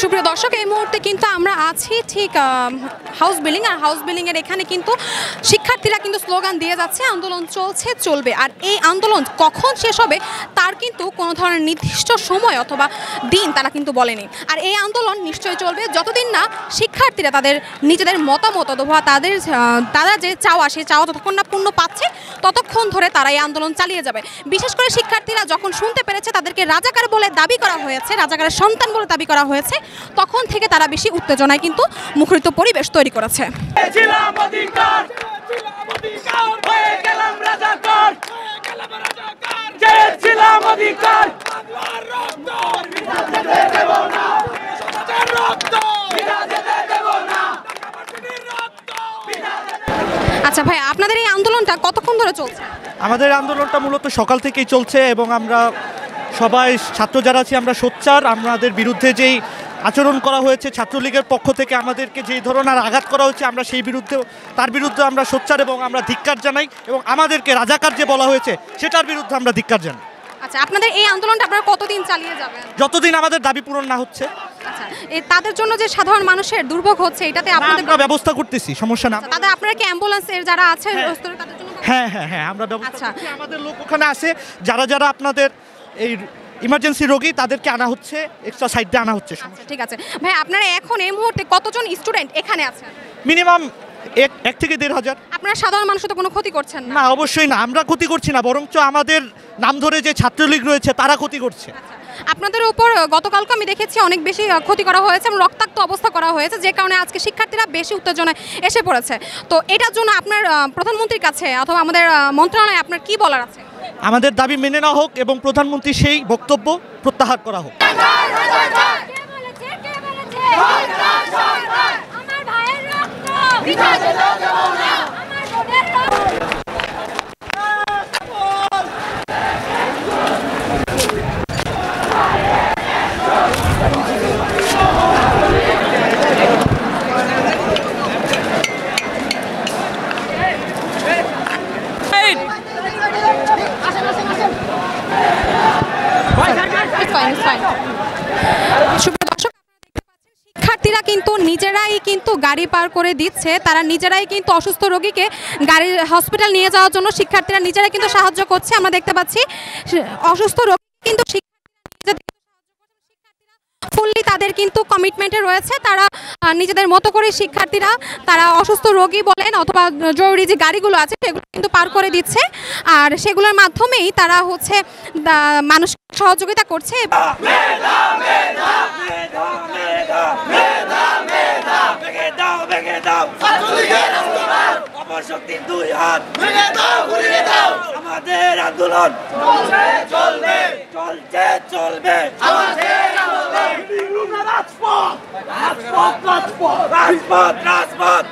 সুপ্রিয় দর্শক, এই মুহূর্তে কিন্তু আমরা আছি ঠিক হাউস বিল্ডিং, আর হাউস বিল্ডিং এর এখানে কিন্তু শিক্ষার্থীরা কিন্তু স্লোগান দিয়ে যাচ্ছে আন্দোলন চলছে চলবে। আর এই আন্দোলন কখন শেষ হবে তার কিন্তু কোনো ধরনের নির্দিষ্ট সময় অথবা দিন তারা কিন্তু বলেনি। আর এই আন্দোলন নিশ্চয়ই চলবে যতদিন না শিক্ষার্থীরা তাদের নিজেদের মতামত অথবা তারা যে চাওয়া সেই চাওয়া ততক্ষণ না পূর্ণ পাচ্ছে ততক্ষণ ধরে তারা এই আন্দোলন চালিয়ে যাবে। বিশেষ করে শিক্ষার্থীরা যখন শুনতে পেরেছে তাদেরকে রাজাকার বলে দাবি করা হয়েছে, রাজাকারের সন্তান বলে দাবি করা হয়েছে, তখন থেকে তারা বেশি উত্তেজনায় কিন্তু মুখরিত পরিবেশ তৈরি করেছে। আচ্ছা ভাই, আপনাদের এই আন্দোলনটা কতক্ষণ ধরে চলছে? আমাদের আন্দোলনটা মূলত সকাল থেকেই চলছে এবং আমরা সবাই ছাত্র যারা আছি আমরা সোচ্চার। আমাদের বিরুদ্ধে যেই আচরণ করা হয়েছে ছাত্রলীগের পক্ষ থেকে আমাদেরকে যেই ধরনের আঘাত করা হয়েছে আমরা তার বিরুদ্ধে আমরা সোচ্চার এবং আমরা ধিক্কার জানাই, এবং আমাদেরকে রাজাকার যে বলা হয়েছে সেটার বিরুদ্ধে আমরা ধিক্কার জানাই। আচ্ছা, আপনাদের এই আন্দোলনটা আপনারা কতদিন চালিয়ে যাবেন? যতদিন আমাদের দাবি পূরণ না হচ্ছে। আচ্ছা, তাদের জন্য যে সাধারণ মানুষের দুর্ভোগ হচ্ছে এটাতে আপনাদের আমরা ব্যবস্থা করতেছি, সমস্যা না। তাদের আপনারা কি অ্যাম্বুলেন্সের যারা আছে তাদের জন্য? হ্যাঁ আমরা ব্যবস্থা করছি। আমাদের লোক ওখানে আছে, যারা আপনাদের এই ইমার্জেন্সি রোগী তাদেরকে আনা হচ্ছে, এক্সট্রা সাইডে আনা হচ্ছে। আচ্ছা ঠিক আছে ভাই, আপনারা এখন এই মুহূর্তে কতজন স্টুডেন্ট এখানে আছেন? মিনিমাম 1 থেকে 1,500। আপনারা সাধারণ মানুষ তো কোনো ক্ষতি করছেন না? না, অবশ্যই না, আমরা ক্ষতি করছি না, বরঞ্চ আমাদের নাম ধরে যে ছাত্রলীগ রয়েছে তারা ক্ষতি করছে। আপনাদের উপর গতকালকে আমি দেখেছি অনেক বেশি ক্ষতি করা হয়েছে এবং রক্তাক্ত অবস্থা করা হয়েছে, যে কারণে আজকে শিক্ষার্থীরা বেশি উত্তেজনায় এসে পড়েছে। তো এটার জন্য আপনার প্রধানমন্ত্রীর কাছে অথবা আমাদের মন্ত্রণালয়ে আপনার কি বলার আছে? আমাদের দাবি মেনে নেওয়া হোক এবং প্রধানমন্ত্রী সেই বক্তব্য প্রত্যাহার করা হোক। শিক্ষার্থীরা কিন্তু নিজেরাই কিন্তু গাড়ি পার করে দিচ্ছে, তারা নিজেরাই কিন্তু অসুস্থ রোগীকে গাড়ির হসপিটাল নিয়ে যাওয়ার জন্য শিক্ষার্থীরা নিজেরাই কিন্তু সাহায্য করছে। আমরা দেখতে পাচ্ছি অসুস্থ রোগী কিন্তু ফুললি তাদের কিন্তু কমিটমেন্টে রয়েছে, তারা নিজেদের মতো করে শিক্ষার্থীরা তারা অসুস্থ রোগী বলেন অথবা জরুরি যে গাড়িগুলো আছে সেগুলো কিন্তু পার করে দিচ্ছে, আর সেগুলোর মাধ্যমেই তারা হচ্ছে মানুষকে সহযোগিতা করছে। আমাদের আন্দোলন চলবে চলছে চলবে, রাজপথ রাজপথ রাজপথ রাজপথ রাজপথ